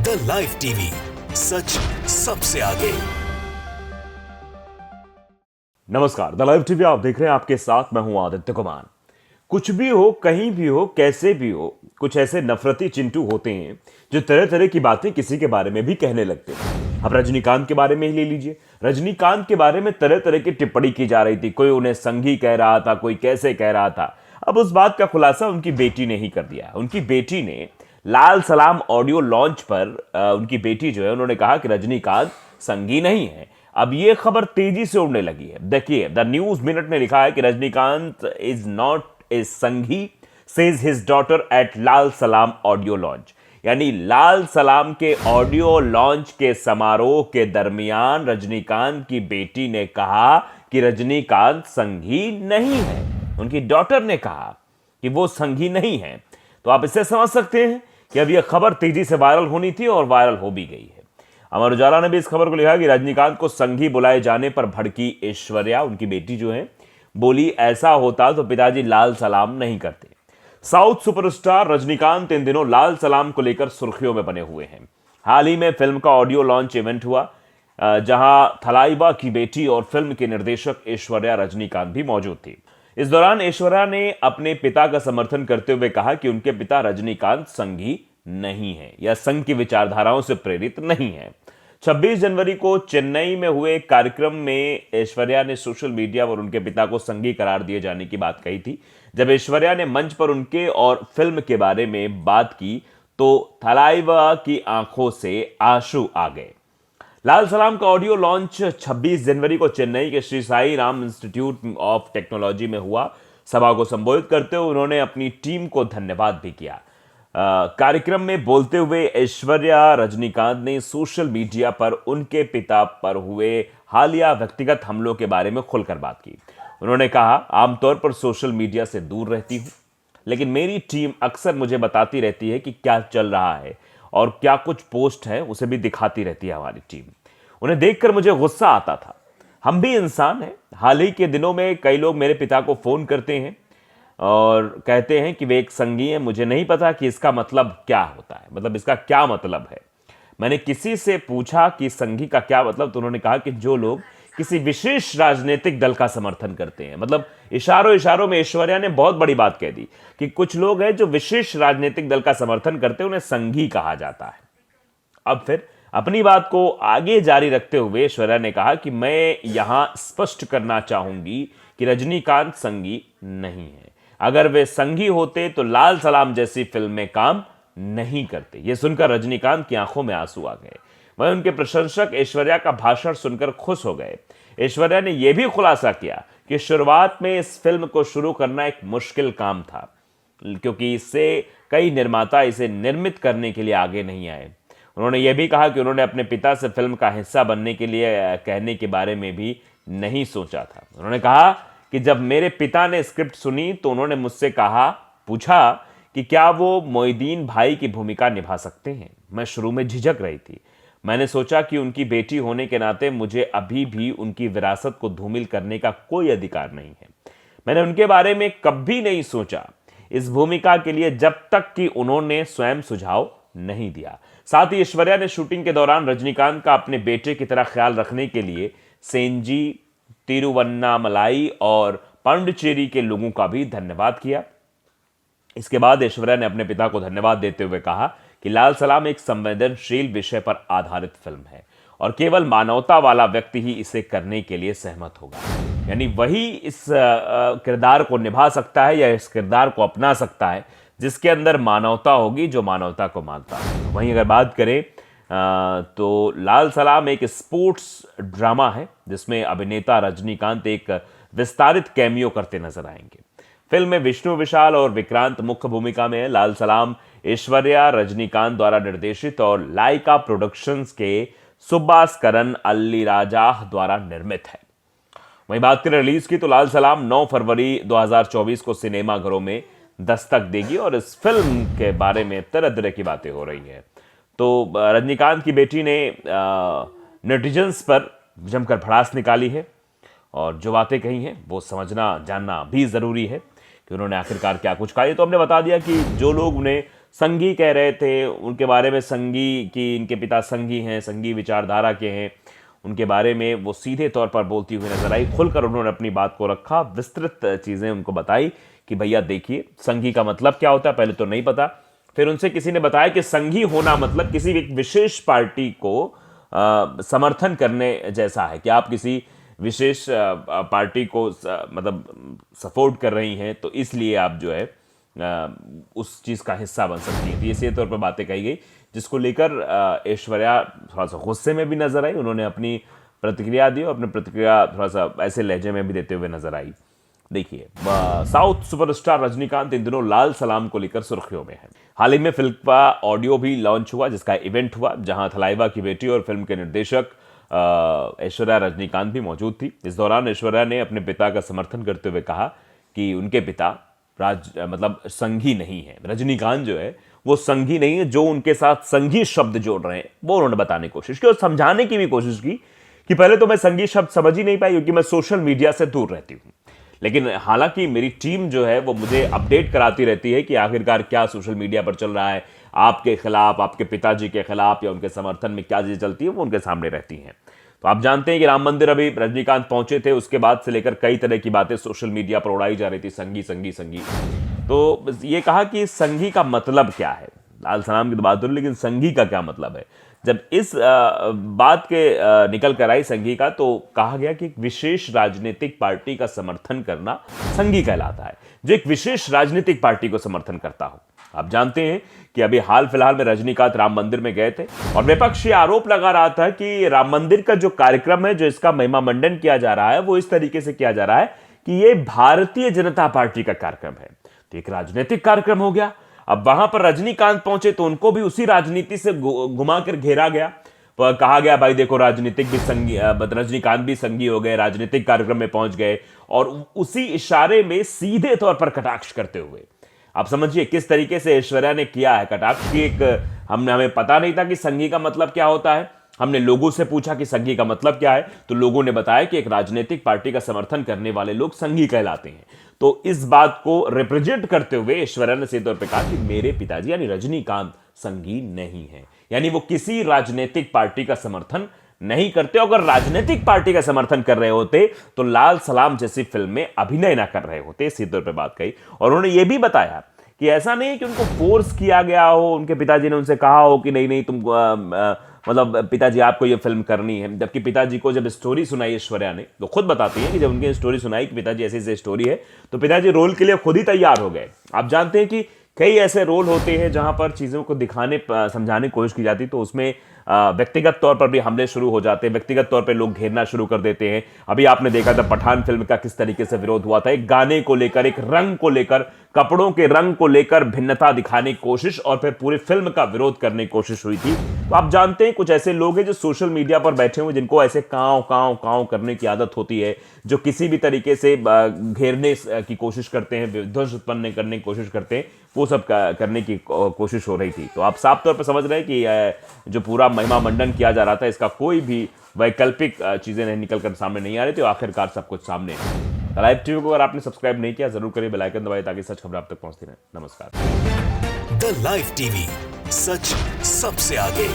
The live TV, सच सबसे आगे। नमस्कार, द लाइव टीवी आप देख रहे हैं। आपके साथ मैं हूं आदित्य कुमार। कुछ भी हो, कहीं भी हो, कैसे भी हो, कुछ ऐसे नफरती चिंटू होते हैं जो तरह तरह की बातें किसी के बारे में भी कहने लगते हैं। अब रजनीकांत के बारे में ही ले लीजिए। रजनीकांत के बारे में तरह तरह की टिप्पणी की जा रही थी। कोई उन्हें संघी कह रहा था, कोई कैसे कह रहा था। अब उस बात का खुलासा उनकी बेटी ने ही कर दिया। उनकी बेटी ने लाल सलाम ऑडियो लॉन्च पर उनकी बेटी जो है उन्होंने कहा कि रजनीकांत संघी नहीं है। अब यह खबर तेजी से उड़ने लगी है। देखिए, द न्यूज मिनट ने लिखा है कि Rajinikanth is not a Sanghi, says his daughter at Lal Salaam audio launch. यानी लाल सलाम के ऑडियो लॉन्च के समारोह के दरमियान रजनीकांत की बेटी ने कहा कि रजनीकांत संघी नहीं है। उनकी डॉटर ने कहा कि वो संघी नहीं है। तो आप इससे समझ सकते हैं कि अब यह खबर तेजी से वायरल होनी थी और वायरल हो भी गई है। अमर उजाला ने भी इस खबर को लिखा कि रजनीकांत को संघी बुलाए जाने पर भड़की ऐश्वर्या। उनकी बेटी जो है बोली, ऐसा होता तो पिताजी लाल सलाम नहीं करते। साउथ सुपरस्टार रजनीकांत इन दिनों लाल सलाम को लेकर सुर्खियों में बने हुए हैं। हाल ही में फिल्म का ऑडियो लॉन्च इवेंट हुआ जहां थलाइवा की बेटी और फिल्म के निर्देशक ऐश्वर्या रजनीकांत भी मौजूद थी। इस दौरान ऐश्वर्या ने अपने पिता का समर्थन करते हुए कहा कि उनके पिता रजनीकांत संघी नहीं है या संघ की विचारधाराओं से प्रेरित नहीं है। 26 जनवरी को चेन्नई में हुए कार्यक्रम में ऐश्वर्या ने सोशल मीडिया पर उनके पिता को संघी करार दिए जाने की बात कही थी। जब ऐश्वर्या ने मंच पर उनके और फिल्म के बारे में बात की तो थलाइवा की आंखों से आंसू आ गए। लाल सलाम का ऑडियो लॉन्च 26 जनवरी को चेन्नई के Shri Sai Ram institute of technology में हुआ। सभा को संबोधित करते हुए उन्होंने अपनी टीम को धन्यवाद भी किया। कार्यक्रम में बोलते हुए ऐश्वर्या रजनीकांत ने सोशल मीडिया पर उनके पिता पर हुए हालिया व्यक्तिगत हमलों के बारे में खुलकर बात की। उन्होंने कहा, आमतौर पर सोशल मीडिया से दूर रहती हूं, लेकिन मेरी टीम अक्सर मुझे बताती रहती है कि क्या चल रहा है और क्या कुछ पोस्ट है उसे भी दिखाती रहती है हमारी टीम। उन्हें देखकर मुझे गुस्सा आता था। हम भी इंसान हैं। हाल ही के दिनों में कई लोग मेरे पिता को फोन करते हैं और कहते हैं कि वे एक संघी हैं। मुझे नहीं पता कि इसका मतलब क्या होता है, मतलब इसका क्या मतलब है। मैंने किसी से पूछा कि संघी का क्या मतलब, तो उन्होंने कहा कि जो लोग किसी विशेष राजनीतिक दल का समर्थन करते हैं। मतलब इशारों इशारों में ऐश्वर्या ने बहुत बड़ी बात कह दी कि कुछ लोग हैं जो विशेष राजनीतिक दल का समर्थन करते हैं, उन्हें संघी कहा जाता है। अब फिर अपनी बात को आगे जारी रखते हुए ऐश्वर्या ने कहा कि मैं यहां स्पष्ट करना चाहूंगी कि रजनीकांत संघी नहीं है। अगर वे संघी होते तो लाल सलाम जैसी फिल्म में काम नहीं करते। यह सुनकर रजनीकांत की आंखों में आंसू आ गए। वहीं उनके प्रशंसक ऐश्वर्या का भाषण सुनकर खुश हो गए। ऐश्वर्या ने यह भी खुलासा किया कि शुरुआत में इस फिल्म को शुरू करना एक मुश्किल काम था, क्योंकि इससे कई निर्माता इसे निर्मित करने के लिए आगे नहीं आए। उन्होंने यह भी कहा कि उन्होंने अपने पिता से फिल्म का हिस्सा बनने के लिए कहने के बारे में भी नहीं सोचा था। उन्होंने कहा कि जब मेरे पिता ने स्क्रिप्ट सुनी तो उन्होंने मुझसे पूछा कि क्या वो मोइदीन भाई की भूमिका निभा सकते हैं। मैं शुरू में झिझक रही थी। मैंने सोचा कि उनकी बेटी होने के नाते मुझे अभी भी उनकी विरासत को धूमिल करने का कोई अधिकार नहीं है। मैंने उनके बारे में कभी नहीं सोचा इस भूमिका के लिए जब तक कि उन्होंने स्वयं सुझाव नहीं दिया। साथ ही ऐश्वर्या ने शूटिंग के दौरान रजनीकांत का अपने बेटे की तरह ख्याल रखने के लिए सेंजी, तिरुवन्नामलाई और पांडिचेरी के लोगों का भी धन्यवाद किया। इसके बाद ऐश्वर्या ने अपने पिता को धन्यवाद देते हुए कहा कि लाल सलाम एक संवेदनशील विषय पर आधारित फिल्म है और केवल मानवता वाला व्यक्ति ही इसे करने के लिए सहमत होगा। यानी वही इस किरदार को निभा सकता है या इस किरदार को अपना सकता है जिसके अंदर मानवता होगी, जो मानवता को मानता है। वहीं अगर बात करें तो लाल सलाम एक स्पोर्ट्स ड्रामा है जिसमें अभिनेता रजनीकांत एक विस्तारित कैमियो करते नजर आएंगे। फिल्म में विष्णु विशाल और विक्रांत मुख्य भूमिका में है। लाल सलाम ऐश्वर्या रजनीकांत द्वारा निर्देशित और लाइका प्रोडक्शंस के सुब्बास्करन अल्लीराजा द्वारा निर्मित है। वहीं बात करें रिलीज की तो लाल सलाम 9 फरवरी 2024 को सिनेमाघरों में दस्तक देगी और इस फिल्म के बारे में तरह तरह की बातें हो रही हैं। तो रजनीकांत की बेटी ने नेटिजन्स पर जमकर भड़ास निकाली है और जो बातें कही हैं वो समझना जानना भी ज़रूरी है कि उन्होंने आखिरकार क्या कुछ कहा। ये तो हमने बता दिया कि जो लोग उन्हें संघी कह रहे थे, उनके बारे में संघी कि इनके पिता संघी हैं, संघी विचारधारा के हैं, उनके बारे में वो सीधे तौर पर बोलती हुई नजर आई। खुलकर उन्होंने अपनी बात को रखा, विस्तृत चीज़ें उनको बताई कि भैया देखिए संघी का मतलब क्या होता है, पहले तो नहीं पता। फिर उनसे किसी ने बताया कि संघी होना मतलब किसी एक विशेष पार्टी को समर्थन करने जैसा है कि आप किसी विशेष पार्टी को मतलब सपोर्ट कर रही हैं, तो इसलिए आप जो है उस चीज़ का हिस्सा बन सकती हैं। तो ये सीधे तौर पर बातें कही गई, जिसको लेकर ऐश्वर्या थोड़ा सा गुस्से में भी नजर आई। उन्होंने अपनी प्रतिक्रिया दी और अपनी प्रतिक्रिया थोड़ा सा ऐसे लहजे में भी देते हुए नजर आई। देखिए, साउथ सुपरस्टार रजनीकांत इन दिनों लाल सलाम को लेकर सुर्खियों में है। हाल ही में फिल्म का ऑडियो भी लॉन्च हुआ, जिसका इवेंट हुआ, जहां थलाइवा की बेटी और फिल्म के निर्देशक ऐश्वर्या रजनीकांत भी मौजूद थी। इस दौरान ऐश्वर्या ने अपने पिता का समर्थन करते हुए कहा कि उनके पिता मतलब संघी नहीं है, रजनीकांत जो है वो संघी नहीं है। जो उनके साथ संघी शब्द जोड़ रहे हैं वो उन्होंने बताने की कोशिश की और समझाने की भी कोशिश की कि पहले तो मैं संघी शब्द समझ ही नहीं पाई क्योंकि मैं सोशल मीडिया से दूर रहती हूँ, लेकिन हालांकि मेरी टीम जो है वो मुझे अपडेट कराती रहती है कि आखिरकार क्या सोशल मीडिया पर चल रहा है, आपके खिलाफ, आपके पिताजी के खिलाफ या उनके समर्थन में क्या चीजें चलती है वो उनके सामने रहती हैं। तो आप जानते हैं कि राम मंदिर अभी रजनीकांत पहुंचे थे, उसके बाद से लेकर कई तरह की बातें सोशल मीडिया पर उड़ाई जा रही थी, संघी संघी संघी। तो ये कहा कि संघी का मतलब क्या है, लाल सलाम की तो बात हो रही, लेकिन संघी का क्या मतलब है। जब इस बात के निकल कर आई संघी का, तो कहा गया कि एक विशेष राजनीतिक पार्टी का समर्थन करना संघी कहलाता है, जो एक विशेष राजनीतिक पार्टी को समर्थन करता हो। आप जानते हैं कि अभी हाल फिलहाल में रजनीकांत राम मंदिर में गए थे और विपक्ष ये आरोप लगा रहा था कि राम मंदिर का जो कार्यक्रम है, जो इसका महिमा मंडन किया जा रहा है, वो इस तरीके से किया जा रहा है कि ये भारतीय जनता पार्टी का कार्यक्रम है। तो एक राजनीतिक कार्यक्रम हो गया। अब वहां पर रजनीकांत पहुंचे तो उनको भी उसी राजनीति से घुमा कर घेरा गया, कहा गया भाई देखो राजनीतिक भी संघी, रजनीकांत भी संघी हो गए, राजनीतिक कार्यक्रम में पहुंच गए, और उसी इशारे में सीधे तौर पर कटाक्ष करते हुए आप समझिए किस तरीके से ऐश्वर्या ने किया है कटाक्ष की। एक हमें पता नहीं था कि संघी का मतलब क्या होता है। हमने लोगों से पूछा कि संघी का मतलब क्या है, तो लोगों ने बताया कि एक राजनीतिक पार्टी का समर्थन करने वाले लोग संघी कहलाते हैं। तो इस बात को रिप्रेजेंट करते हुए ऐश्वर्या ने सीधे तौर पर कहा कि मेरे पिताजी यानी रजनीकांत संघी नहीं है, यानी वो किसी राजनीतिक पार्टी का समर्थन नहीं करते। अगर राजनीतिक पार्टी का समर्थन कर रहे होते तो लाल सलाम जैसी फिल्म में अभिनय ना कर रहे होते, सीधे तौर पर बात कही। और उन्होंने ये भी बताया कि ऐसा नहीं है कि उनको फोर्स किया गया हो, उनके पिताजी ने उनसे कहा हो कि नहीं नहीं तुम मतलब पिताजी आपको ये फिल्म करनी है। जबकि पिताजी को जब स्टोरी सुनाई ऐश्वर्या ने, तो खुद बताती है कि जब उनकी स्टोरी सुनाई कि पिताजी ऐसी ऐसी स्टोरी है, तो पिताजी रोल के लिए खुद ही तैयार हो गए। आप जानते हैं कि कई ऐसे रोल होते हैं जहां पर चीज़ों को दिखाने समझाने की कोशिश की जाती, तो उसमें व्यक्तिगत तौर पर भी हमले शुरू हो जाते हैं, व्यक्तिगत तौर पर लोग घेरना शुरू कर देते हैं। अभी आपने देखा था पठान फिल्म का किस तरीके से विरोध हुआ था, एक गाने को लेकर, एक रंग को लेकर, कपड़ों के रंग को लेकर भिन्नता दिखाने की कोशिश और फिर पूरी फिल्म का विरोध करने की कोशिश हुई थी। तो आप जानते हैं कुछ ऐसे लोग हैं जो सोशल मीडिया पर बैठे हुए, जिनको ऐसे कांव कांव कांव करने की आदत होती है, जो किसी भी तरीके से घेरने की कोशिश करते हैं, विध्वंस उत्पन्न करने की कोशिश करते हैं, वो सब करने की कोशिश हो रही थी। तो आप साफ तौर पर समझ रहे हैं कि जो पूरा महिमा मंडन किया जा रहा था, इसका कोई भी वैकल्पिक चीजें नहीं निकल कर सामने नहीं आ रही थी। आखिरकार सब कुछ सामने है। लाइव टीवी को अगर आपने सब्सक्राइब नहीं किया जरूर करिए, बेल आइकन दबाइए ताकि सच खबर आप तक पहुंचती रहे। नमस्कार। द लाइव टीवी, सच सबसे आगे।